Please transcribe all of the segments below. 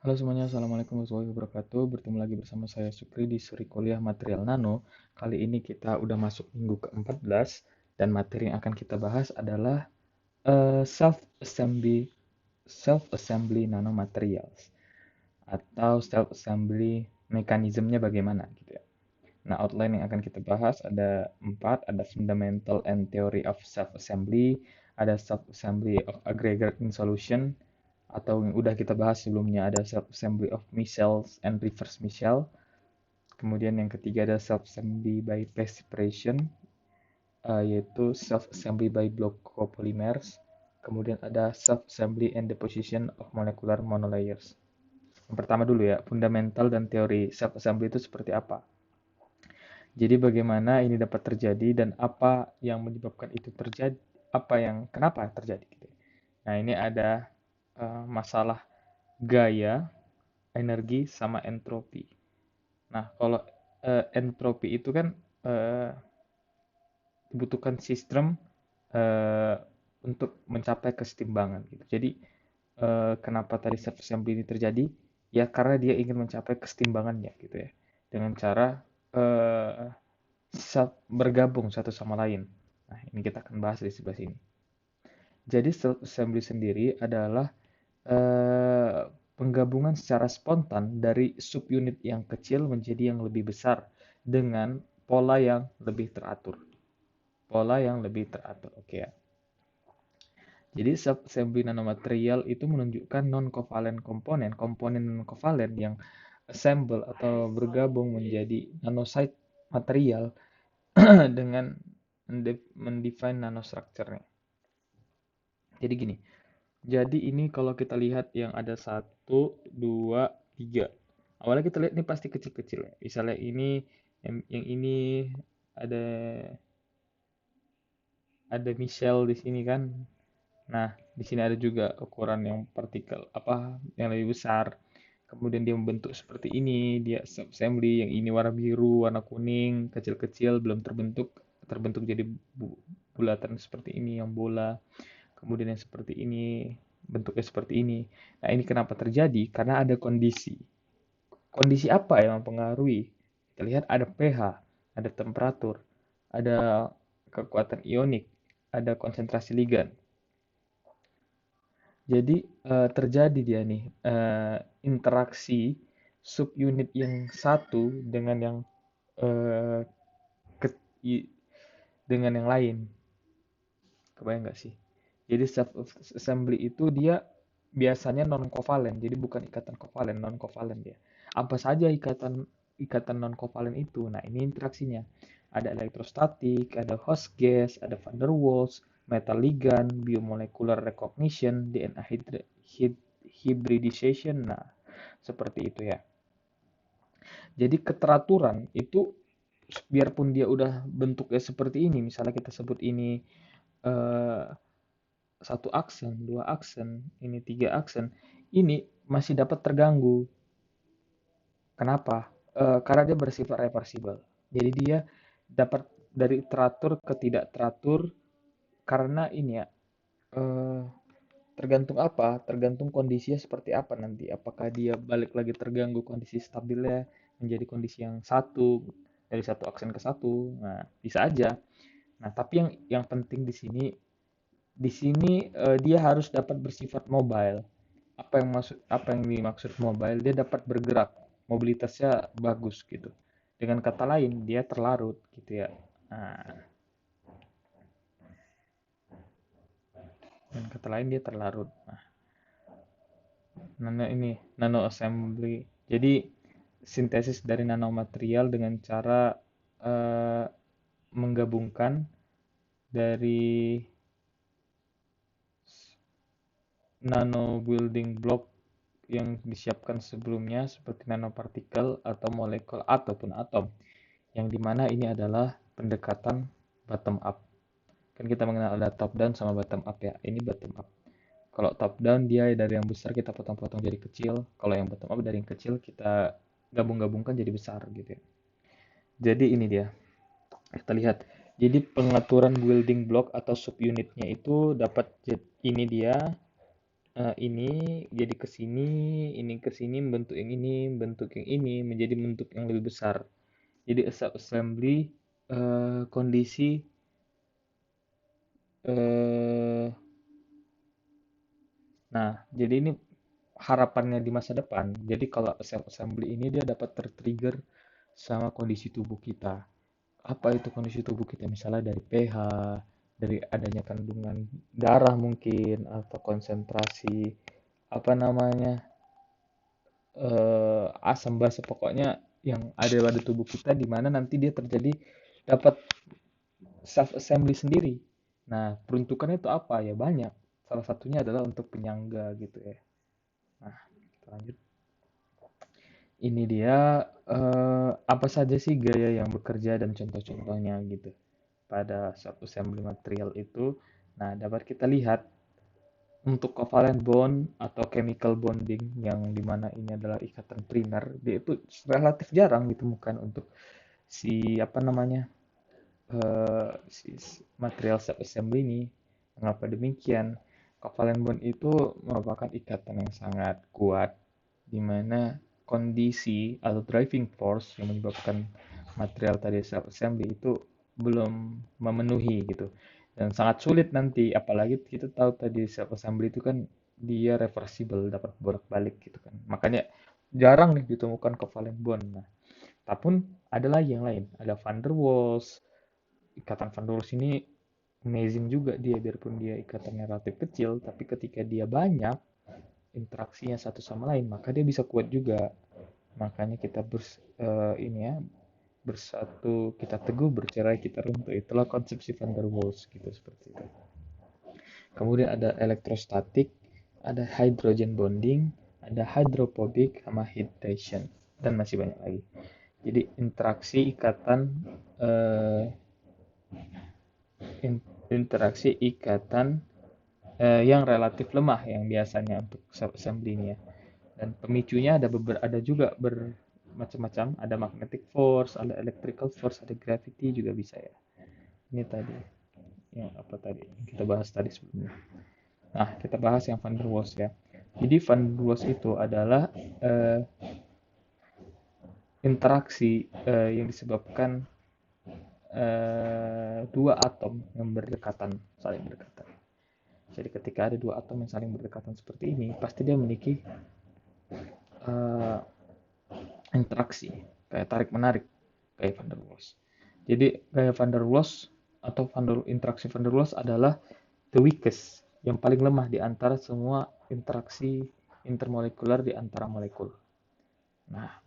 Halo semuanya, Assalamualaikum warahmatullahi wabarakatuh. Bertemu lagi bersama saya Sukri di suri kuliah material nano. Kali ini kita udah masuk minggu ke-14 dan materi yang akan kita bahas adalah self-assembly self-assembly nanomaterials atau self-assembly mekanismenya bagaimana gitu ya. Nah, outline yang akan kita bahas ada 4, ada fundamental and theory of self-assembly, ada self-assembly of aggregate in solution, atau yang udah kita bahas sebelumnya ada self-assembly of micelles and reverse micelle. Kemudian yang ketiga ada self-assembly by phase separation, yaitu self-assembly by block copolymers. Kemudian ada self-assembly and deposition of molecular monolayers. Yang pertama dulu ya, fundamental dan teori self-assembly itu seperti apa? Jadi bagaimana ini dapat terjadi dan apa yang menyebabkan itu terjadi, kenapa terjadi gitu. Nah, ini ada masalah gaya, energi sama entropi. Nah, kalau entropi itu kan eh, dibutuhkan sistem eh, untuk mencapai kesetimbangan gitu. Jadi kenapa tadi self assembly ini terjadi? Ya karena dia ingin mencapai kesetimbangannya gitu ya. Dengan cara eh, bergabung satu sama lain. Nah, ini kita akan bahas di sebelah sini. Jadi self assembly sendiri adalah eh, penggabungan secara spontan dari subunit yang kecil menjadi yang lebih besar dengan pola yang lebih teratur. Pola yang lebih teratur, oke ya. Jadi sub-assembly nanomaterial itu menunjukkan non-covalent komponen, komponen non-covalent yang assemble atau bergabung menjadi nanosite material dengan mendefine nanostructure-nya. Jadi gini, jadi ini kalau kita lihat yang ada satu, dua, tiga. Awalnya kita lihat ini pasti kecil-kecil ya. Misalnya ini, yang ini ada ada Michelle di sini kan. Nah, di sini ada juga ukuran yang partikel apa yang lebih besar. Kemudian dia membentuk seperti ini, dia assembly yang ini warna biru, warna kuning, kecil-kecil belum terbentuk jadi bulatan seperti ini yang bola. Kemudian yang seperti ini, bentuknya seperti ini. Nah, ini kenapa terjadi? Karena ada kondisi. Kondisi apa yang mempengaruhi? Kita lihat ada pH, ada temperatur, ada kekuatan ionik, ada konsentrasi ligan. Jadi terjadi dia nih interaksi subunit yang satu dengan yang eh, ke- dengan yang lain. Kebayang nggak sih? Jadi self assembly itu dia biasanya non kovalen, jadi bukan ikatan kovalen, non kovalen dia. Apa saja ikatan non kovalen itu? Nah, ini interaksinya. Ada elektrostatik, ada host gas, ada van der Waals, metal ligand, biomolecular recognition, DNA hybridization. Nah, seperti itu ya. Jadi keteraturan itu biarpun dia udah bentuknya seperti ini, misalnya kita sebut ini eh, satu aksen, dua aksen, ini tiga aksen, ini masih dapat terganggu. Kenapa? Karena dia bersifat reversible. Jadi dia dapat dari teratur ke tidak teratur karena ini ya, eh, tergantung apa? Tergantung kondisinya seperti apa nanti. Apakah dia balik lagi terganggu kondisi stabilnya menjadi kondisi yang satu dari satu aksen ke satu. Nah, bisa aja. Nah, tapi yang penting di sini dia harus dapat bersifat mobile. Apa yang dimaksud mobile? Dia dapat bergerak, mobilitasnya bagus gitu. Dengan kata lain, dia terlarut gitu ya. Nah, dengan kata lain dia terlarut. Nah, nano assembly. Jadi sintesis dari nanomaterial dengan cara eh, menggabungkan dari nano building block yang disiapkan sebelumnya seperti nanopartikel atau molekul ataupun atom, yang dimana ini adalah pendekatan bottom up. Kan kita mengenal ada top down sama bottom up ya, ini bottom up. Kalau top down dia dari yang besar kita potong-potong jadi kecil, kalau yang bottom up dari yang kecil kita gabung-gabungkan jadi besar gitu ya. Jadi ini dia, kita lihat. Jadi pengaturan building block atau subunitnya itu dapat, ini dia ini jadi ke sini, ini ke sini membentuk yang ini, membentuk yang ini menjadi bentuk yang lebih besar. Jadi assembly kondisi eh, nah, jadi ini harapannya di masa depan. Jadi kalau self assembly ini dia dapat tertrigger sama kondisi tubuh kita. Apa itu kondisi tubuh kita? Misalnya dari pH, dari adanya kandungan darah mungkin, atau konsentrasi apa namanya asam basa pokoknya yang ada pada tubuh kita di mana nanti dia terjadi dapat self assembly sendiri. Nah, peruntukannya itu apa? Ya banyak. Salah satunya adalah untuk penyangga gitu ya. Nah, kita lanjut. Ini dia apa saja sih gaya yang bekerja dan contoh-contohnya gitu pada self assembly material itu. Nah, dapat kita lihat untuk covalent bond atau chemical bonding yang dimana ini adalah ikatan primer, dia itu relatif jarang ditemukan untuk si apa namanya si material self assembly ini. Mengapa demikian? Covalent bond itu merupakan ikatan yang sangat kuat, di mana kondisi atau driving force yang menyebabkan material tadi self assembly itu belum memenuhi gitu, dan sangat sulit nanti, apalagi kita tahu tadi self assembly itu kan dia reversible, dapat bolak-balik gitu kan, makanya jarang nih ditemukan covalent bond. Nah, tapi ada lagi yang lain, ada van der Waals. Ikatan van der Waals ini amazing juga dia, biarpun dia ikatannya relatif kecil, tapi ketika dia banyak interaksinya satu sama lain, maka dia bisa kuat juga. Makanya kita ini ya, bersatu kita teguh, bercerai kita runtuh. Itulah konsepsi van der Waals gitu, seperti itu. Kemudian ada elektrostatik, ada hydrogen bonding, ada hydrophobic sama hydration, dan masih banyak lagi. Jadi interaksi ikatan eh, interaksi ikatan yang relatif lemah yang biasanya untuk assembly ini ya. Dan pemicunya ada juga bermacam-macam, ada magnetic force, ada electrical force, ada gravity juga bisa ya. Ini tadi yang apa tadi kita bahas tadi sebelumnya. Nah, kita bahas yang van der Waals ya. Jadi van der Waals itu adalah interaksi yang disebabkan dua atom yang berdekatan, saling berdekatan. Jadi ketika ada dua atom yang saling berdekatan seperti ini, pasti dia memiliki uh, interaksi kayak tarik menarik kayak van der Waals. Jadi gaya van der Waals atau interaksi van der Waals adalah the weakest, yang paling lemah di antara semua interaksi intermolekuler di antara molekul. Nah,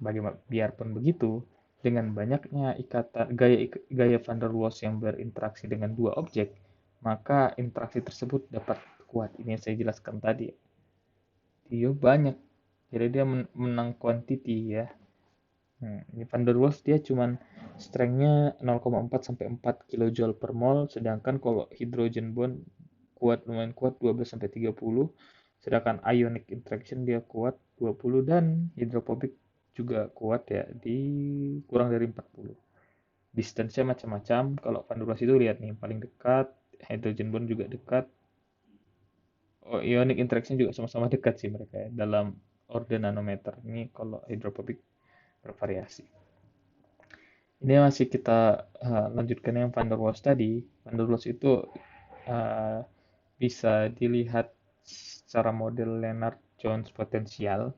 biarpun begitu, dengan banyaknya ikatan gaya van der Waals yang berinteraksi dengan dua objek, maka interaksi tersebut dapat kuat. Ini yang saya jelaskan tadi. Dia banyak, jadi dia menang quantity ya. Ini van der Waals dia cuman strength-nya 0,4 sampai 4 kJ per mol, sedangkan kalau hydrogen bond lumayan kuat 12 sampai 30, sedangkan ionic interaction dia kuat 20, dan hidrophobic juga kuat ya di kurang dari 40. Distance-nya macam-macam. Kalau van der Waals itu lihat nih paling dekat, hydrogen bond juga dekat. Oh, ionic interaction juga sama-sama dekat sih mereka ya, dalam order nanometer. Ini kalau hidrophobic bervariasi. Ini masih kita lanjutkan yang van der Waals tadi. Van der Waals itu uh, bisa dilihat secara model Lennard-Jones potensial,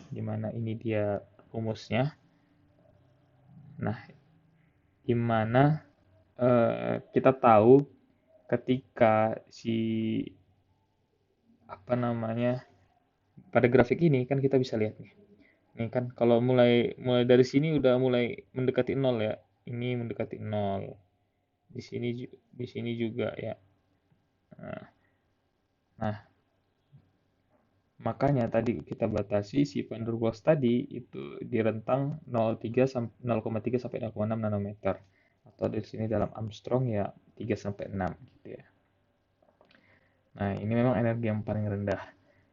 di mana ini dia rumusnya. Nah, di mana kita tahu ketika si apa namanya pada grafik ini kan kita bisa lihat nih. Nih kan kalau mulai mulai dari sini udah mulai mendekati nol ya. Ini mendekati nol. Di sini juga ya. Nah, makanya tadi kita batasi si van der Waals tadi itu di rentang 0,3 sampai 0,6 nanometer. Atau di sini dalam Armstrong ya 3 sampai 6 gitu ya. Nah, ini memang energi yang paling rendah.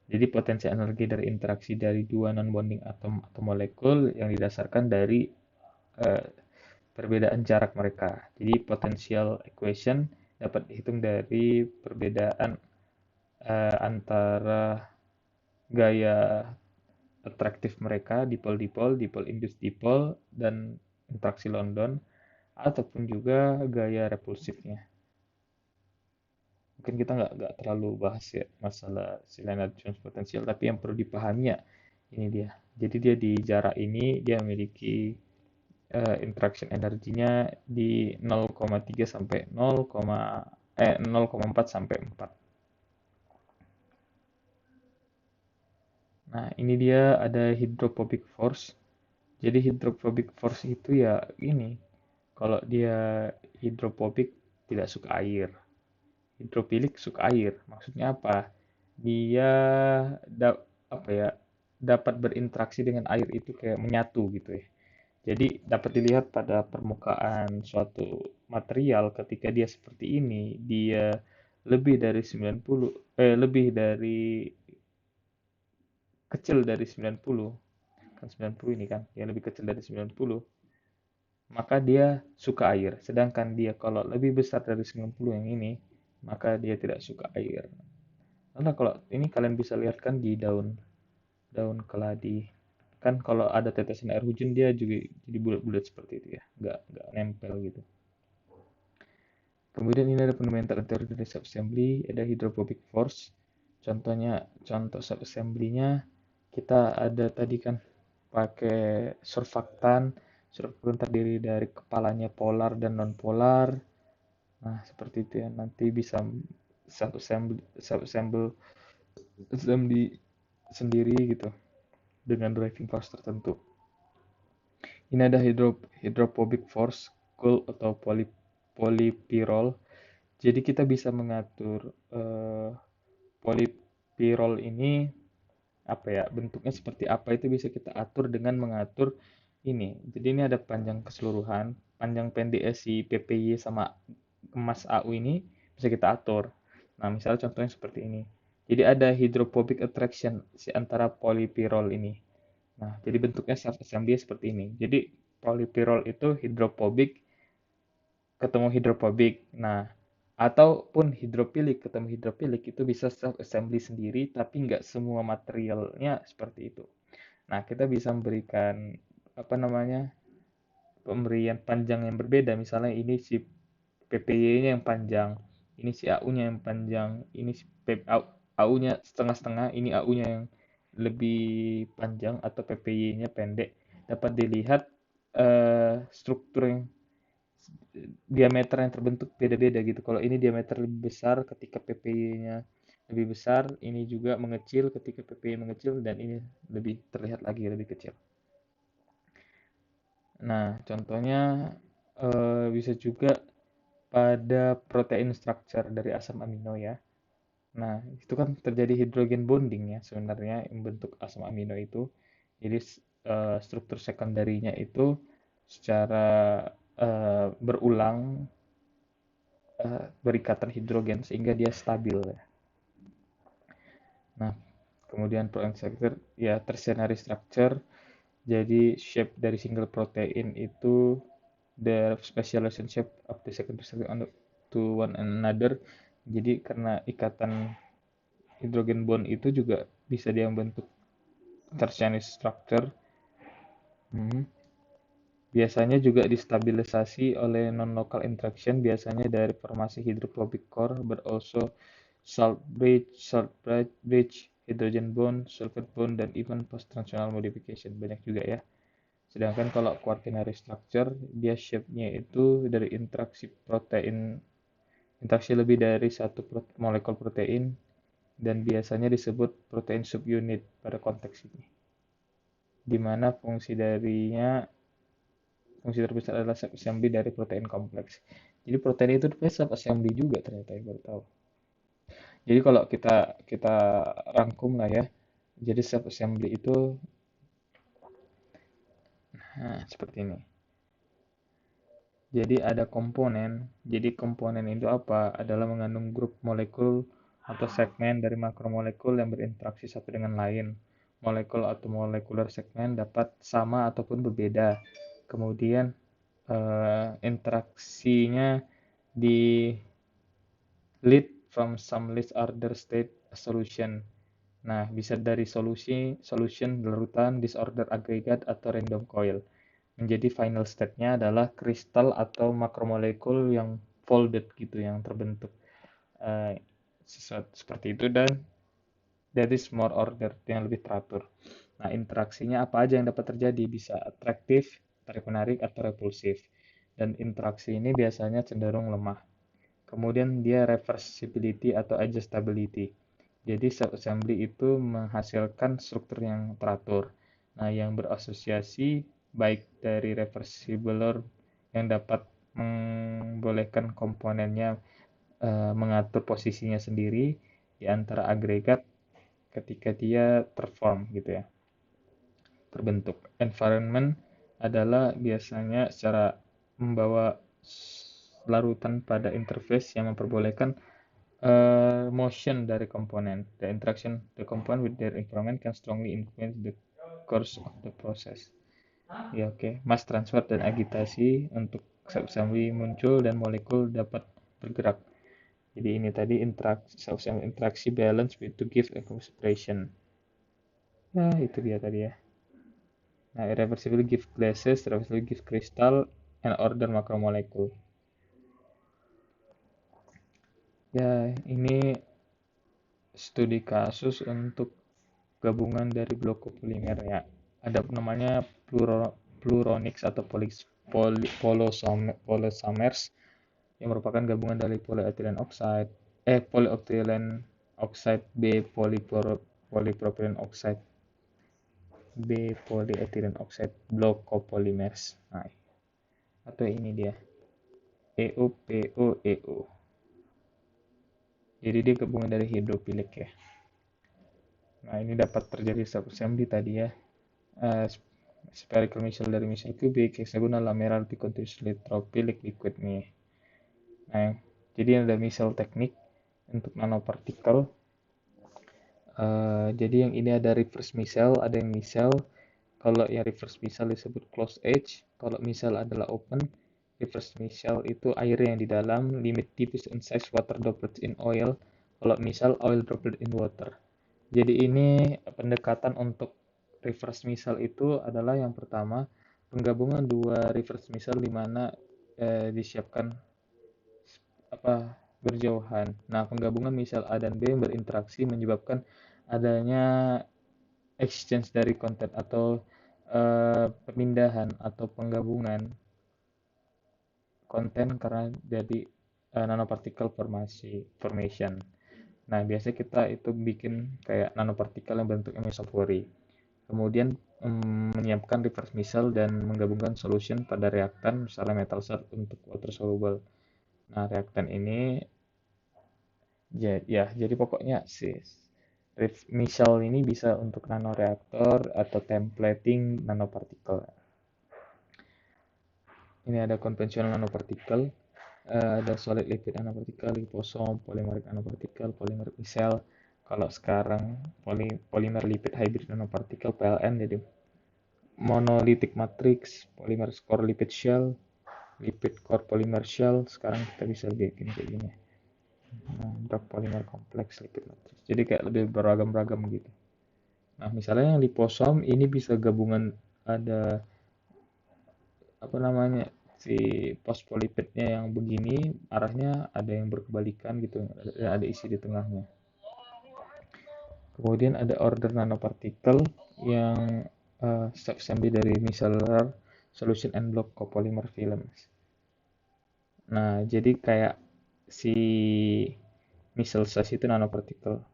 Jadi potensi energi dari interaksi dari dua non-bonding atom atau molekul yang didasarkan dari eh, perbedaan jarak mereka. Jadi potential equation dapat dihitung dari perbedaan antara gaya atraktif mereka, dipol-dipol, dipol-induced dipol, dan interaksi London, ataupun juga gaya repulsifnya. Mungkin kita nggak terlalu bahas ya masalah si Leonard Jones potensial, tapi yang perlu dipahami ya ini dia. Jadi dia di jarak ini dia memiliki interaction energinya di 0,3 sampai 0,4 sampai 4. Nah, ini dia ada hydrophobic force. Jadi hydrophobic force itu ya ini, kalau dia hidrophobic tidak suka air. Hidrofilik suka air. Maksudnya apa? Dia da- apa ya? Dapat berinteraksi dengan air itu kayak menyatu gitu ya. Jadi dapat dilihat pada permukaan suatu material ketika dia seperti ini, dia lebih dari 90 lebih dari kecil dari 90, kan 90 ini kan, yang lebih kecil dari 90, maka dia suka air. Sedangkan dia kalau lebih besar dari 90 yang ini, maka dia tidak suka air. Karena kalau ini kalian bisa lihat kan di daun daun keladi. Kan kalau ada tetesan air hujan dia juga jadi bulat-bulat seperti itu ya, nggak nempel gitu. Kemudian ini ada fundamental teori dari subassembly, ada hydrophobic force. Contohnya, contoh subassembly-nya kita ada tadi kan pakai surfaktan. Surfaktan terdiri dari kepalanya polar dan non polar. Nah, seperti itu ya. Nanti bisa sub-assemble assembly sendiri gitu dengan driving force tertentu. Ini ada hydrophobic force, cool atau polypyrrole. Jadi kita bisa mengatur polypyrrole ini apa ya, bentuknya seperti apa itu bisa kita atur dengan mengatur ini. Jadi ini ada panjang keseluruhan, panjang pendek si PPY sama emas AU ini bisa kita atur. Nah, misalnya contohnya seperti ini. Jadi ada hydrophobic attraction si antara polypyrrole ini. Nah, jadi bentuknya self assembly seperti ini. Jadi polypyrrole itu hydrophobic ketemu hidrophobic. Nah, ataupun hidrofilik ketemu hidrofilik itu bisa self assembly sendiri, tapi nggak semua materialnya seperti itu. Nah, kita bisa memberikan apa namanya pemberian panjang yang berbeda. Misalnya ini si PPY-nya yang panjang, ini si AU-nya yang panjang, ini si AU-nya setengah-setengah, ini AU-nya yang lebih panjang atau PPY-nya pendek. Dapat dilihat struktur yang diameter yang terbentuk beda-beda gitu. Kalau ini diameter lebih besar ketika PPY-nya lebih besar, ini juga mengecil ketika PPY mengecil, dan ini lebih terlihat lagi lebih kecil. Nah, contohnya bisa juga pada protein structure dari asam amino ya. Nah, itu kan terjadi hydrogen bonding ya sebenarnya yang bentuk asam amino itu. Jadi struktur sekunderinya itu secara berulang berikatan hidrogen sehingga dia stabil ya. Nah, kemudian protein structure ya tertiary structure. Jadi shape dari single protein itu the specialization shape of the secondary structure to one another. Jadi karena ikatan hidrogen bond itu juga bisa dia membentuk tertiary structure. Biasanya juga distabilisasi oleh non-local interaction, biasanya dari formasi hydrophobic core, but also salt bridge, hydrogen bond, sulfate bond, dan even post-translational modification. Banyak juga ya. Sedangkan kalau quaternary structure, dia shape-nya itu dari interaksi protein, interaksi lebih dari satu molekul protein, dan biasanya disebut protein subunit pada konteks ini. Di mana fungsi terbesar adalah sub-assembly dari protein kompleks. Jadi protein itu sub-assembly juga ternyata, yang baru tahu. Jadi kalau kita kita rangkum lah ya. Jadi sub-assembly itu seperti ini. Jadi ada komponen. Jadi komponen itu apa? Adalah mengandung grup molekul atau segmen dari makromolekul yang berinteraksi satu dengan lain. Molekul atau molekular segmen dapat sama ataupun berbeda. Kemudian interaksinya di lead from some least order state solution. Nah, bisa dari solution larutan, disorder agregat, atau random coil. Menjadi final state-nya adalah kristal atau makromolekul yang folded gitu, yang terbentuk sesuatu seperti itu, dan that is more order, yang lebih teratur. Nah, interaksinya apa aja yang dapat terjadi? Bisa atraktif, tarik-menarik, atau repulsif. Dan interaksi ini biasanya cenderung lemah. Kemudian dia reversibility atau adjustability. Jadi sub-assembly itu menghasilkan struktur yang teratur. Nah, yang berasosiasi baik dari reversible yang dapat membolehkan komponennya mengatur posisinya sendiri di antara agregat ketika dia terform gitu ya, terbentuk. Environment adalah biasanya secara membawa larutan pada interface yang memperbolehkan motion dari komponen. The interaction the component with their environment can strongly influence the course of the process. Ya, oke. Mass transfer dan agitasi untuk sub-assembly muncul dan molekul dapat bergerak. Jadi ini tadi interaksi balance with to give a separation. Nah, itu dia tadi ya. Nah, irreversibly give gases, irreversibly give crystal, and order macromolecule. Ya, ini studi kasus untuk gabungan dari blok kopolimer ya. Ada namanya pluronix atau polysomers yang merupakan gabungan dari polyethylene oxide, polyethylene oxide B, polypropylene oxide B, polyethylene oxide blok copolymers. Nah, atau ini dia EuPO. Jadi dia gabungan dari hidrofilik ya. Nah, ini dapat terjadi sub-assembly tadi ya. Spherical micelle dari micelle cubic, hexagonal lameral continuously trophilic liquid nih. Nah, jadi ada micelle teknik untuk nanopartikel. Jadi yang ini ada reverse micelle, ada yang micelle. Kalau yang reverse micelle disebut closed edge, kalau micelle adalah open. Reverse micelle itu air yang di dalam, limit diffuse in size water droplets in oil. Kalau micelle oil droplet in water. Jadi ini pendekatan untuk reverse micelle itu adalah yang pertama penggabungan dua reverse micelle di mana disiapkan berjauhan. Nah, penggabungan micelle A dan B berinteraksi menyebabkan adanya exchange dari konten atau pemindahan atau penggabungan konten karena jadi nanopartikel formation. Nah, biasanya kita itu bikin kayak nanopartikel yang bentuknya mesopori. Kemudian menyiapkan reverse micelle dan menggabungkan solution pada reaktan misalnya metal salt untuk water soluble. Nah, reaktan ini ya jadi pokoknya sih micelle ini bisa untuk nanoreaktor atau templating nanopartikel. Ini ada konvensional nanopartikel, ada solid lipid nanopartikel, liposom, polymeric nanopartikel, polymeric micelle. Kalau sekarang polymer lipid hybrid nanopartikel PLN, jadi monolithic matrix, polymer core lipid shell, lipid core polymer shell. Sekarang kita bisa bikin kayak gini. Drug polymer complex lipid matrix. Jadi kayak lebih beragam-ragam gitu. Nah, misalnya yang liposom ini bisa gabungan ada si phospholipidnya yang begini, arahnya ada yang berkebalikan gitu, dan ada isi di tengahnya. Kemudian ada order nanopartikel yang sub-assembly dari micellar solution and block copolymer films. Nah, jadi kayak si micelle size itu nanopartikel.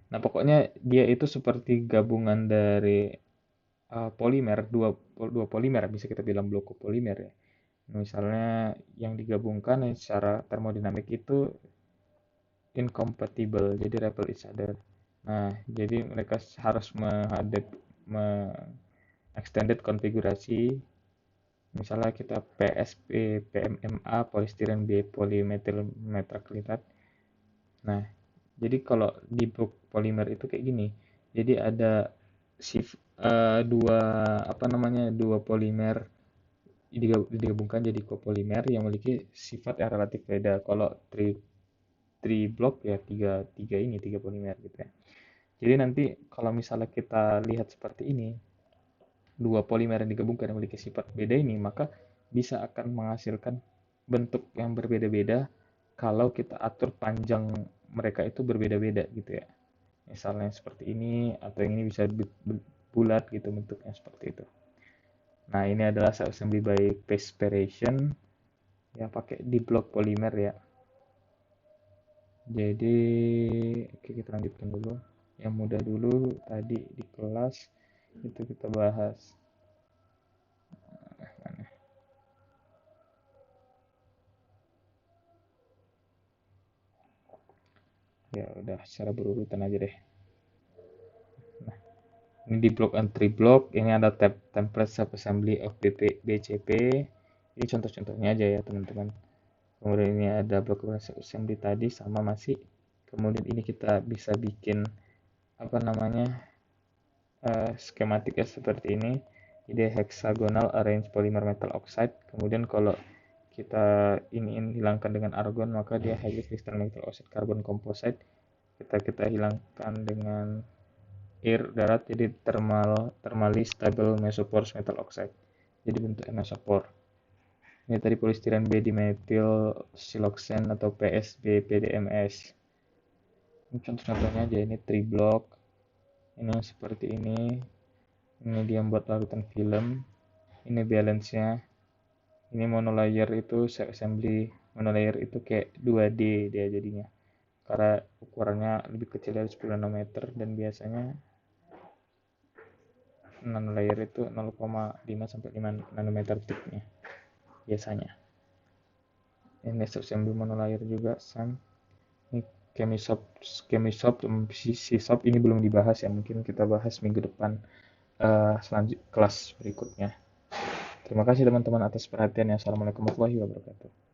Nah, pokoknya dia itu seperti gabungan dari polimer, dua polimer, bisa kita bilang blok copolymer ya. Misalnya yang digabungkan secara termodinamik itu incompatible, jadi repel each other. Nah, jadi mereka harus extended konfigurasi. Misalnya kita PSP, PMMA, polistiren B, polymethyl metacrylat. Nah, jadi kalau di blok polimer itu kayak gini. Jadi ada dua polimer digabungkan jadi copolimer yang memiliki sifat yang relatif beda. Kalau tri block ya tiga polimer gitu ya. Jadi nanti kalau misalnya kita lihat seperti ini, dua polimer yang digabungkan yang memiliki sifat beda ini, maka bisa akan menghasilkan bentuk yang berbeda-beda kalau kita atur panjang mereka itu berbeda-beda gitu ya. Misalnya seperti ini, atau yang ini bisa bulat gitu bentuknya seperti itu. Nah, ini adalah self assembly by perspiration yang pakai di blok polimer ya. Jadi, oke, kita lanjutkan dulu. Yang mudah dulu tadi di kelas itu kita bahas. Mana? Ya udah secara berurutan aja deh. Nah, ini di blok entry block, ini ada tab template sub assembly of BCP. Ini contoh-contohnya aja ya teman-teman. Kemudian ini ada blok assembly tadi sama masih. Kemudian ini kita bisa bikin apa namanya skematiknya seperti ini. Jadi hexagonal arrange polymer metal oxide. Kemudian kalau kita ingin hilangkan dengan argon, maka dia heavy crystal metal oxide carbon composite. Kita hilangkan dengan air darat, jadi thermally stable mesoporous metal oxide. Jadi bentuknya mesopor. Ini tadi polystyrene B dimethyl siloxane atau PSB PDMS. Ini contoh-contohnya aja, ini tri-block. Ini seperti ini dia buat larutan film. Ini balance-nya. Ini monolayer itu assembly monolayer itu kayak 2D dia jadinya. Karena ukurannya lebih kecil dari 10 nanometer dan biasanya nanolayer itu 0,5 sampai 5 nanometer thicknya biasanya. Ini assembly monolayer juga sam. Ini Chemisoft Csop ini belum dibahas ya, mungkin kita bahas minggu depan kelas berikutnya. Terima kasih teman-teman atas perhatiannya. Assalamualaikum warahmatullahi wabarakatuh.